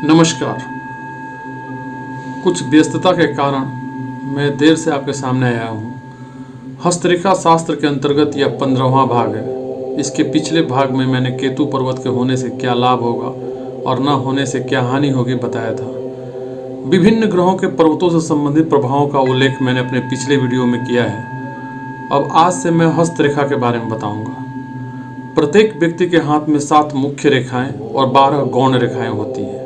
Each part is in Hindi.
नमस्कार। कुछ व्यस्तता के कारण मैं देर से आपके सामने आया हूँ। हस्तरेखा शास्त्र के अंतर्गत यह 15वां भाग है। इसके पिछले भाग में मैंने केतु पर्वत के होने से क्या लाभ होगा और न होने से क्या हानि होगी बताया था। विभिन्न ग्रहों के पर्वतों से संबंधित प्रभावों का उल्लेख मैंने अपने पिछले वीडियो में किया है। अब आज से मैं हस्तरेखा के बारे में बताऊंगा। प्रत्येक व्यक्ति के हाथ में 7 मुख्य रेखाएं और 12 गौण रेखाएं होती हैं।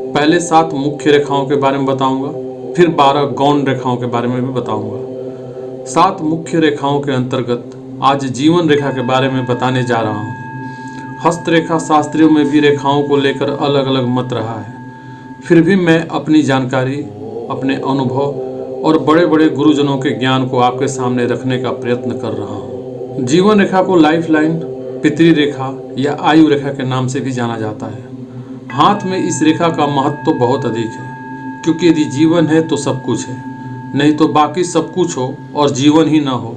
पहले 7 मुख्य रेखाओं के बारे में बताऊंगा, फिर 12 गौण रेखाओं के बारे में भी बताऊंगा। 7 मुख्य रेखाओं के अंतर्गत आज जीवन रेखा के बारे में बताने जा रहा हूं। हस्तरेखा शास्त्रियों में भी रेखाओं को लेकर अलग अलग मत रहा है, फिर भी मैं अपनी जानकारी, अपने अनुभव और बड़े बड़े गुरुजनों के ज्ञान को आपके सामने रखने का प्रयत्न कर रहा हूं। जीवन रेखा को लाइफ लाइन, पितृ रेखा या आयु रेखा के नाम से भी जाना जाता है। हाथ में इस रेखा का महत्व तो बहुत अधिक है, क्योंकि यदि जीवन है तो सब कुछ है, नहीं तो बाकी सब कुछ हो और जीवन ही ना हो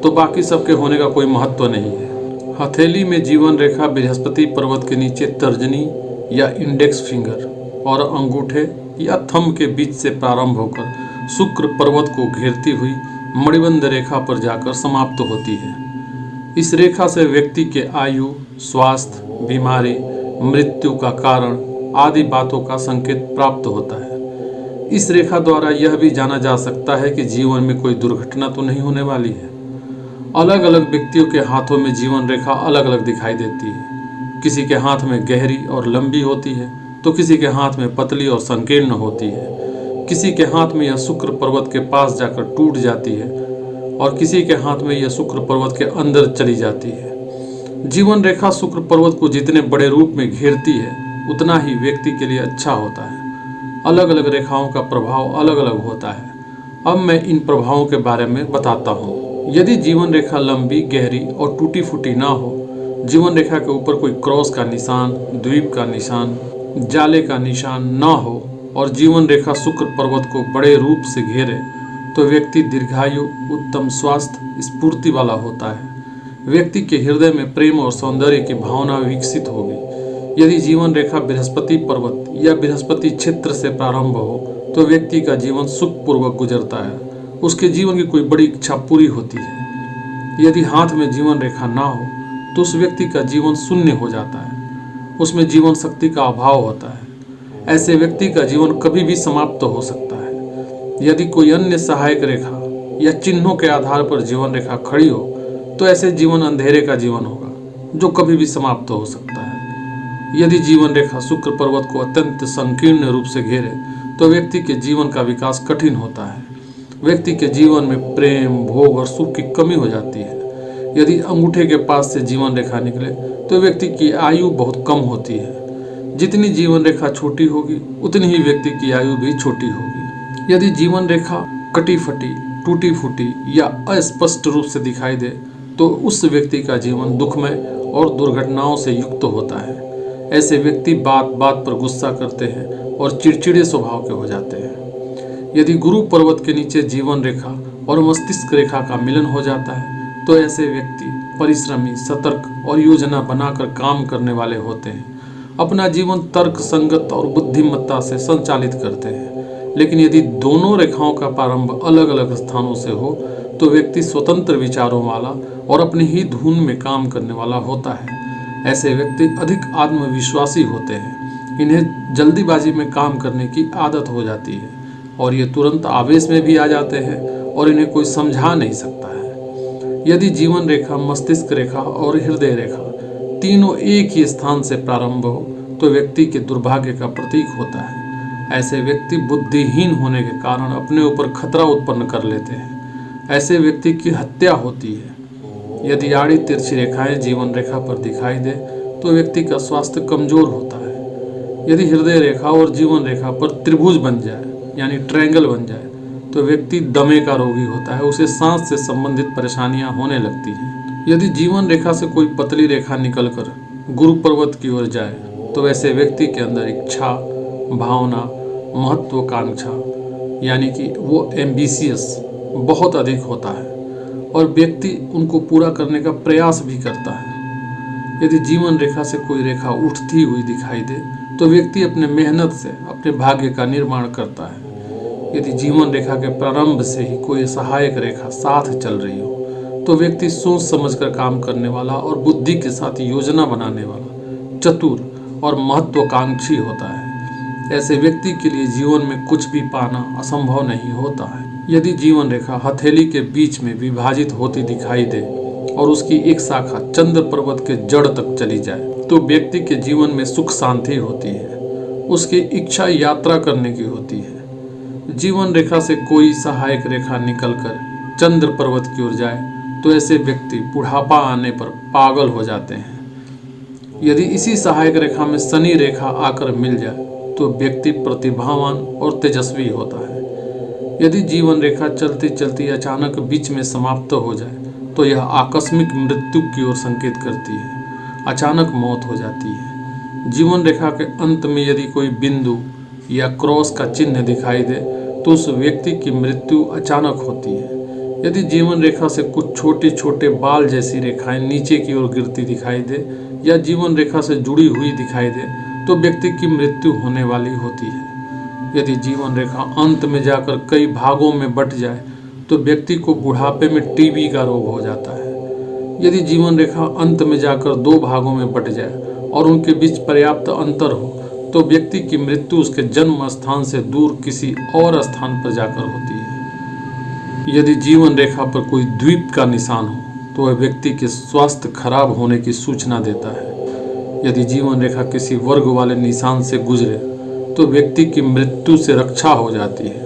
तो बाकी सबके होने का कोई महत्व नहीं है। हथेली में जीवन रेखा बृहस्पति पर्वत के नीचे तर्जनी या इंडेक्स फिंगर और अंगूठे या थंब के बीच से प्रारंभ होकर शुक्र पर्वत को घेरती हुई मणिबंध रेखा पर जाकर समाप्त होती है। इस रेखा से व्यक्ति के आयु, स्वास्थ्य, बीमारी, मृत्यु का कारण आदि बातों का संकेत प्राप्त होता है। इस रेखा द्वारा यह भी जाना जा सकता है कि जीवन में कोई दुर्घटना तो नहीं होने वाली है। अलग अलग व्यक्तियों के हाथों में जीवन रेखा अलग अलग दिखाई देती है। किसी के हाथ में गहरी और लंबी होती है तो किसी के हाथ में पतली और संकीर्ण होती है। किसी के हाथ में यह शुक्र पर्वत के पास जाकर टूट जाती है और किसी के हाथ में यह शुक्र पर्वत के अंदर चली जाती है। जीवन रेखा शुक्र पर्वत को जितने बड़े रूप में घेरती है उतना ही व्यक्ति के लिए अच्छा होता है। अलग अलग रेखाओं का प्रभाव अलग अलग होता है। अब मैं इन प्रभावों के बारे में बताता हूँ। यदि जीवन रेखा लंबी, गहरी और टूटी फूटी ना हो, जीवन रेखा के ऊपर कोई क्रॉस का निशान, द्वीप का निशान, जाले का निशान ना हो और जीवन रेखा शुक्र पर्वत को बड़े रूप से घेरे तो व्यक्ति दीर्घायु, उत्तम स्वास्थ्य, स्फूर्ति वाला होता है। व्यक्ति के हृदय में प्रेम और सौंदर्य की भावना विकसित होगी। यदि जीवन रेखा बृहस्पति पर्वत या बृहस्पति क्षेत्र से प्रारंभ हो तो व्यक्ति का जीवन सुखपूर्वक गुजरता है। उसके जीवन की कोई बड़ी इच्छा पूरी होती है। यदि हाथ में जीवन रेखा ना हो तो उस व्यक्ति का जीवन शून्य हो जाता है। उसमें जीवन शक्ति का अभाव होता है। ऐसे व्यक्ति का जीवन कभी भी समाप्त हो सकता है। यदि कोई अन्य सहायक रेखा या चिन्हों के आधार पर जीवन रेखा खड़ी हो तो ऐसे जीवन अंधेरे का जीवन होगा जो कभी भी समाप्त हो सकता है। यदि जीवन रेखा शुक्र पर्वत को अत्यंत संकीर्ण रूप से घेरे तो व्यक्ति के जीवन का विकास कठिन होता है। व्यक्ति के जीवन में प्रेम, भोग और सुख की कमी हो जाती है। यदि अंगूठे के पास से जीवन रेखा निकले तो व्यक्ति की आयु बहुत कम होती है। जितनी जीवन रेखा छोटी होगी उतनी ही व्यक्ति की आयु भी छोटी होगी। यदि जीवन रेखा कटी फटी, टूटी फूटी या अस्पष्ट रूप से दिखाई दे तो उस व्यक्ति का जीवन दुखमय और दुर्घटनाओं से युक्त होता है। ऐसे व्यक्ति बात बात पर गुस्सा करते हैं और चिड़चिड़े स्वभाव के हो जाते हैं। यदि गुरु पर्वत के नीचे जीवन रेखा और मस्तिष्क रेखा का मिलन हो जाता है तो ऐसे व्यक्ति परिश्रमी, सतर्क और योजना बनाकर काम करने वाले होते हैं। अपना जीवन तर्क संगत और बुद्धिमत्ता से संचालित करते हैं। लेकिन यदि दोनों रेखाओं का प्रारंभ अलग अलग स्थानों से हो तो व्यक्ति स्वतंत्र विचारों वाला और अपनी ही धुन में काम करने वाला होता है। ऐसे व्यक्ति अधिक आत्मविश्वासी होते हैं। इन्हें जल्दीबाजी में काम करने की आदत हो जाती है और ये तुरंत आवेश में भी आ जाते हैं और इन्हें कोई समझा नहीं सकता है। यदि जीवन रेखा, मस्तिष्क रेखा और हृदय रेखा तीनों एक ही स्थान से प्रारंभ हो तो व्यक्ति के दुर्भाग्य का प्रतीक होता है। ऐसे व्यक्ति बुद्धिहीन होने के कारण अपने ऊपर खतरा उत्पन्न कर लेते हैं। ऐसे व्यक्ति की हत्या होती है। यदि आड़ी तिरछी रेखाएं जीवन रेखा पर दिखाई दे तो व्यक्ति का स्वास्थ्य कमजोर होता है। यदि हृदय रेखा और जीवन रेखा पर त्रिभुज बन जाए यानी ट्रायंगल बन जाए तो व्यक्ति दमे का रोगी होता है। उसे सांस से संबंधित परेशानियां होने लगती हैं। यदि जीवन रेखा से कोई पतली रेखा निकलकर गुरु पर्वत की ओर जाए तो वैसे व्यक्ति के अंदर इच्छा, भावना, महत्वाकांक्षा यानी कि वो एम्बिशियस बहुत अधिक होता है और व्यक्ति उनको पूरा करने का प्रयास भी करता है। यदि जीवन रेखा से कोई रेखा उठती हुई दिखाई दे तो व्यक्ति अपने मेहनत से अपने भाग्य का निर्माण करता है। यदि जीवन रेखा के प्रारंभ से ही कोई सहायक रेखा साथ चल रही हो तो व्यक्ति सोच समझकर काम करने वाला और बुद्धि के साथ योजना बनाने वाला, चतुर और महत्वाकांक्षी होता है। ऐसे व्यक्ति के लिए जीवन में कुछ भी पाना असंभव नहीं होता है। यदि जीवन रेखा हथेली के बीच में विभाजित होती दिखाई दे और उसकी एक शाखा चंद्र पर्वत के जड़ तक चली जाए तो व्यक्ति के जीवन में सुख शांति होती है। उसकी इच्छा यात्रा करने की होती है। जीवन रेखा से कोई सहायक रेखा निकलकर चंद्र पर्वत की ओर जाए तो ऐसे व्यक्ति बुढ़ापा आने पर पागल हो जाते हैं। यदि इसी सहायक रेखा में शनि रेखा आकर मिल जाए तो व्यक्ति प्रतिभावान और तेजस्वी होता है। यदि जीवन रेखा चलती चलती अचानक बीच में समाप्त हो जाए तो यह आकस्मिक मृत्यु की ओर संकेत करती है। अचानक मौत हो जाती है। जीवन रेखा के अंत में यदि कोई बिंदु या क्रॉस का चिन्ह दिखाई दे तो उस व्यक्ति की मृत्यु अचानक होती है। यदि जीवन रेखा से कुछ छोटे छोटे बाल जैसी रेखाएं नीचे की ओर गिरती दिखाई दे या जीवन रेखा से जुड़ी हुई दिखाई दे तो व्यक्ति की मृत्यु होने वाली होती है। यदि जीवन रेखा अंत में जाकर कई भागों में बट जाए तो व्यक्ति को बुढ़ापे में टीबी का रोग हो जाता है। यदि जीवन रेखा अंत में जाकर दो भागों में बट जाए और उनके बीच पर्याप्त अंतर हो तो व्यक्ति की मृत्यु उसके जन्म स्थान से दूर किसी और स्थान पर जाकर होती है। यदि जीवन रेखा पर कोई द्वीप का निशान हो तो वह व्यक्ति के स्वास्थ्य खराब होने की सूचना देता है। यदि जीवन रेखा किसी वर्ग वाले निशान से गुजरे तो व्यक्ति की मृत्यु से रक्षा हो जाती है।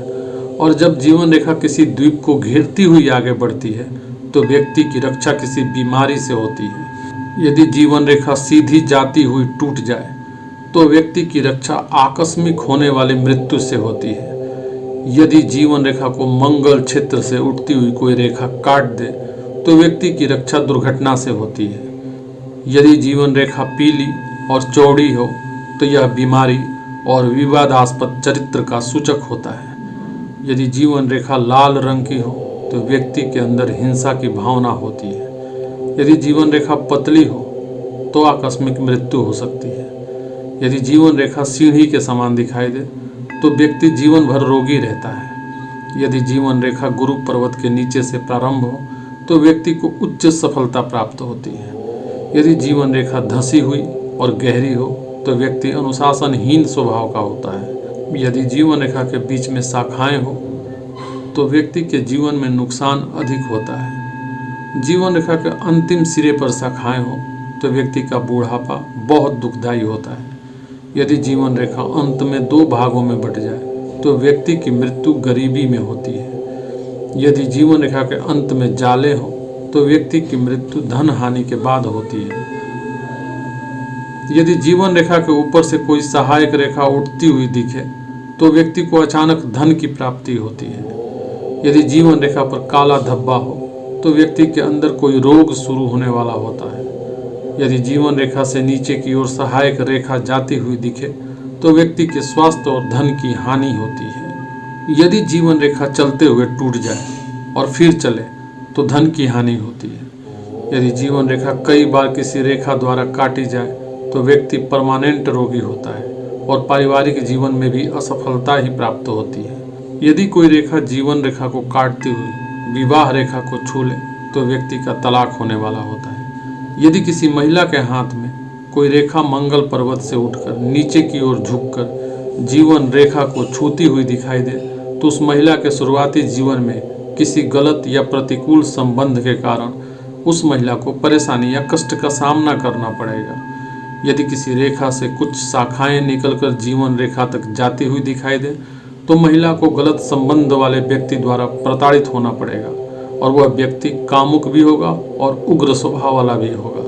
और जब जीवन रेखा किसी द्वीप को घेरती हुई आगे बढ़ती है तो व्यक्ति की रक्षा किसी बीमारी से होती है। यदि जीवन रेखा सीधी जाती हुई टूट जाए तो व्यक्ति की रक्षा आकस्मिक होने वाली मृत्यु से होती है। यदि जीवन रेखा को मंगल क्षेत्र से उठती हुई कोई रेखा काट दे तो व्यक्ति की रक्षा दुर्घटना से होती है। यदि जीवन रेखा पीली और चौड़ी हो तो यह बीमारी और विवादास्पद चरित्र का सूचक होता है। यदि जीवन रेखा लाल रंग की हो तो व्यक्ति के अंदर हिंसा की भावना होती है। यदि जीवन रेखा पतली हो तो आकस्मिक मृत्यु हो सकती है। यदि जीवन रेखा सीढ़ी के समान दिखाई दे तो व्यक्ति जीवन भर रोगी रहता है। यदि जीवन रेखा गुरु पर्वत के नीचे से प्रारंभ हो तो व्यक्ति को उच्च सफलता प्राप्त होती है। यदि जीवन रेखा धंसी हुई और गहरी हो तो व्यक्ति अनुशासनहीन स्वभाव का होता है। यदि जीवन रेखा के बीच में शाखाएं हो तो व्यक्ति के जीवन में नुकसान अधिक होता है। जीवन रेखा के अंतिम सिरे पर शाखाएं हो तो व्यक्ति का बुढ़ापा बहुत दुखदायी होता है। यदि जीवन रेखा अंत में दो भागों में बट जाए तो व्यक्ति की मृत्यु गरीबी में होती है। यदि जीवन रेखा के अंत में जाले हो तो व्यक्ति की मृत्यु धन हानि के बाद होती है। यदि जीवन रेखा के ऊपर से कोई सहायक रेखा उठती हुई दिखे तो व्यक्ति को अचानक धन की प्राप्ति होती है। यदि जीवन रेखा पर काला धब्बा हो तो व्यक्ति के अंदर कोई रोग शुरू होने वाला होता है। यदि जीवन रेखा से नीचे की ओर सहायक रेखा जाती हुई दिखे तो व्यक्ति के स्वास्थ्य और धन की हानि होती है। यदि जीवन रेखा चलते हुए टूट जाए और फिर चले तो धन की हानि होती है। यदि जीवन रेखा कई बार किसी रेखा द्वारा काटी जाए तो व्यक्ति परमानेंट रोगी होता है और पारिवारिक जीवन में भी असफलता ही प्राप्त होती है। यदि कोई रेखा जीवन रेखा को काटती हुई विवाह रेखा को छू ले तो व्यक्ति का तलाक होने वाला होता है। यदि किसी महिला के हाथ में कोई रेखा मंगल पर्वत से उठकर नीचे की ओर झुककर जीवन रेखा को छूती हुई दिखाई दे तो उस महिला के शुरुआती जीवन में किसी गलत या प्रतिकूल संबंध के कारण उस महिला को परेशानी या कष्ट का सामना करना पड़ेगा। यदि किसी रेखा से कुछ शाखाएं निकलकर जीवन रेखा तक जाती हुई दिखाई दे तो महिला को गलत संबंध वाले व्यक्ति द्वारा प्रताड़ित होना पड़ेगा और वह व्यक्ति कामुक भी होगा और उग्र स्वभाव वाला भी होगा।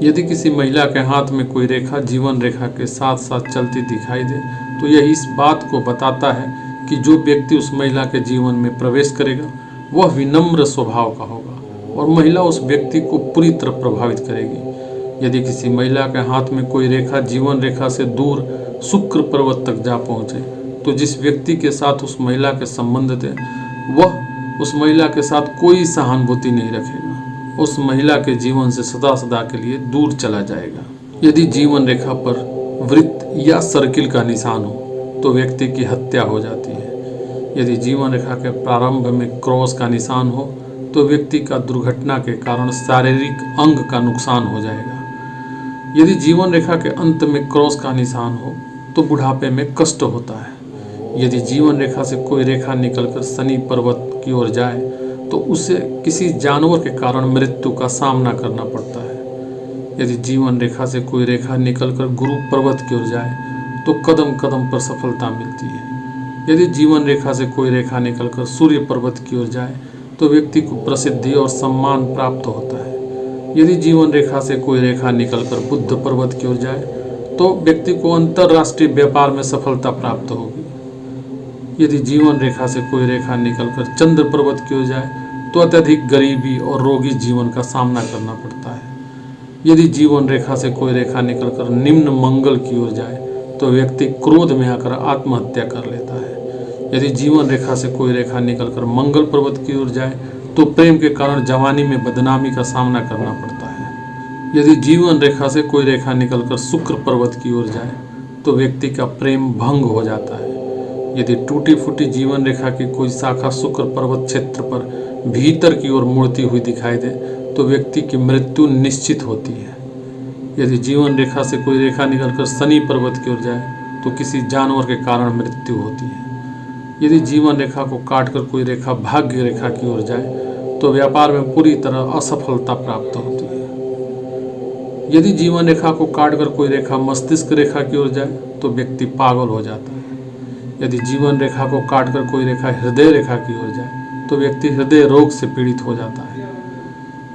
यदि किसी महिला के हाथ में कोई रेखा जीवन रेखा के साथ साथ चलती दिखाई दे तो यह इस बात को बताता है कि जो व्यक्ति उस महिला के जीवन में प्रवेश करेगा वह विनम्र स्वभाव का होगा और महिला उस व्यक्ति को पूरी तरह प्रभावित करेगी। यदि किसी महिला के हाथ में कोई रेखा जीवन रेखा से दूर शुक्र पर्वत तक जा पहुंचे तो जिस व्यक्ति के साथ उस महिला के संबंध थे वह उस महिला के साथ कोई सहानुभूति नहीं रखेगा, उस महिला के जीवन से सदा सदा के लिए दूर चला जाएगा। यदि जीवन रेखा पर वृत्त या सर्किल का निशान हो तो व्यक्ति की हत्या हो जाती है। यदि जीवन रेखा के प्रारंभ में क्रॉस का निशान हो तो व्यक्ति का दुर्घटना के कारण शारीरिक अंग का नुकसान हो जाएगा। यदि जीवन रेखा के अंत में क्रॉस का निशान हो तो बुढ़ापे में कष्ट होता है। यदि जीवन रेखा से कोई रेखा निकलकर शनि पर्वत की ओर जाए तो उसे किसी जानवर के कारण मृत्यु का सामना करना पड़ता है। यदि जीवन रेखा से कोई रेखा निकलकर गुरु पर्वत की ओर जाए तो कदम कदम पर सफलता मिलती है। यदि जीवन रेखा से कोई रेखा निकलकर सूर्य पर्वत की ओर जाए तो व्यक्ति को प्रसिद्धि और सम्मान प्राप्त होता है। यदि जीवन रेखा से कोई रेखा निकलकर बुध पर्वत की ओर जाए तो व्यक्ति को अंतर्राष्ट्रीय व्यापार में सफलता प्राप्त होगी। यदि जीवन रेखा से कोई रेखा निकलकर चंद्र पर्वत की ओर जाए तो अत्यधिक गरीबी और रोगी जीवन का सामना करना पड़ता है। यदि जीवन रेखा से कोई रेखा निकलकर निम्न मंगल की ओर जाए तो व्यक्ति क्रोध में आकर आत्महत्या कर लेता है। यदि जीवन रेखा से कोई रेखा निकलकर मंगल पर्वत की ओर जाए तो प्रेम के कारण जवानी में बदनामी का सामना करना पड़ता है। यदि जीवन रेखा से कोई रेखा निकलकर शुक्र पर्वत की ओर जाए तो व्यक्ति का प्रेम भंग हो जाता है। यदि टूटी फूटी जीवन रेखा की कोई शाखा शुक्र पर्वत क्षेत्र पर भीतर की ओर मुड़ती हुई दिखाई दे तो व्यक्ति की मृत्यु निश्चित होती है। यदि जीवन रेखा से कोई रेखा निकलकर शनि पर्वत की ओर जाए तो किसी जानवर के कारण मृत्यु होती है। यदि जीवन रेखा को काटकर कोई रेखा भाग्य रेखा की ओर जाए तो व्यापार में पूरी तरह असफलता प्राप्त होती है। यदि जीवन रेखा को काटकर कोई रेखा मस्तिष्क रेखा की ओर जाए तो व्यक्ति पागल हो जाता है। यदि जीवन रेखा को काटकर कोई रेखा हृदय रेखा की ओर जाए तो व्यक्ति हृदय रोग से पीड़ित हो जाता है।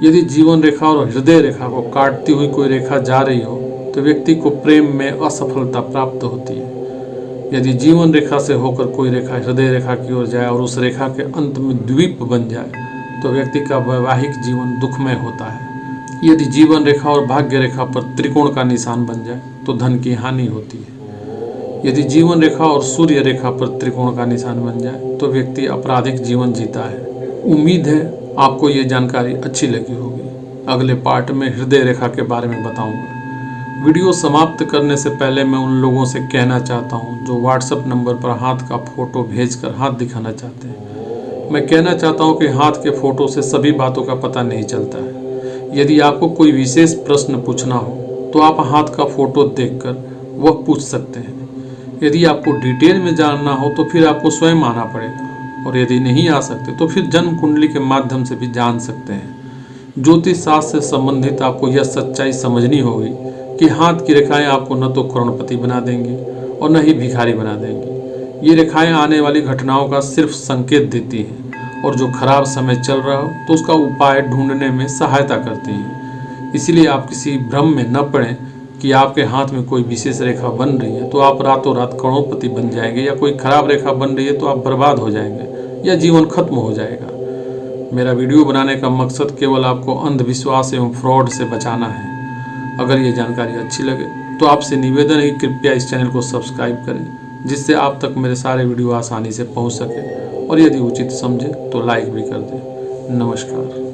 यदि जीवन रेखा और हृदय रेखा को काटती हुई कोई रेखा जा रही हो तो व्यक्ति को प्रेम में असफलता प्राप्त होती है। यदि जीवन रेखा से होकर कोई रेखा हृदय रेखा की ओर जाए और उस रेखा के अंत में द्वीप बन जाए तो व्यक्ति का वैवाहिक जीवन दुखमय होता है। यदि जीवन रेखा और भाग्य रेखा पर त्रिकोण का निशान बन जाए तो धन की हानि होती है। यदि जीवन रेखा और सूर्य रेखा पर त्रिकोण का निशान बन जाए तो व्यक्ति आपराधिक जीवन जीता है। उम्मीद है आपको ये जानकारी अच्छी लगी होगी। अगले पार्ट में हृदय रेखा के बारे में बताऊंगा। वीडियो समाप्त करने से पहले मैं उन लोगों से कहना चाहता हूं जो व्हाट्सएप नंबर पर हाथ का फोटो भेजकर हाथ दिखाना चाहते हैं। मैं कहना चाहता हूं कि हाथ के फोटो से सभी बातों का पता नहीं चलता है। यदि आपको कोई विशेष प्रश्न पूछना हो तो आप हाथ का फोटो देखकर वह पूछ सकते हैं। यदि आपको डिटेल में जानना हो तो फिर आपको स्वयं आना पड़ेगा, और यदि नहीं आ सकते तो फिर जन्म कुंडली के माध्यम से भी जान सकते हैं। ज्योतिष शास्त्र से संबंधित आपको यह सच्चाई समझनी होगी कि हाथ की रेखाएं आपको न तो करोड़पति बना देंगी और न ही भिखारी बना देंगी। ये रेखाएं आने वाली घटनाओं का सिर्फ संकेत देती हैं और जो खराब समय चल रहा हो तो उसका उपाय ढूंढने में सहायता करती हैं। इसलिए आप किसी भ्रम में न पड़ें कि आपके हाथ में कोई विशेष रेखा बन रही है तो आप रातों रात करोड़पति बन जाएंगे, या कोई खराब रेखा बन रही है तो आप बर्बाद हो जाएंगे या जीवन खत्म हो जाएगा। मेरा वीडियो बनाने का मकसद केवल आपको अंधविश्वास एवं फ्रॉड से बचाना है। अगर ये जानकारी अच्छी लगे तो आपसे निवेदन है कि कृपया इस चैनल को सब्सक्राइब करें, जिससे आप तक मेरे सारे वीडियो आसानी से पहुंच सके, और यदि उचित समझे तो लाइक भी कर दें। नमस्कार।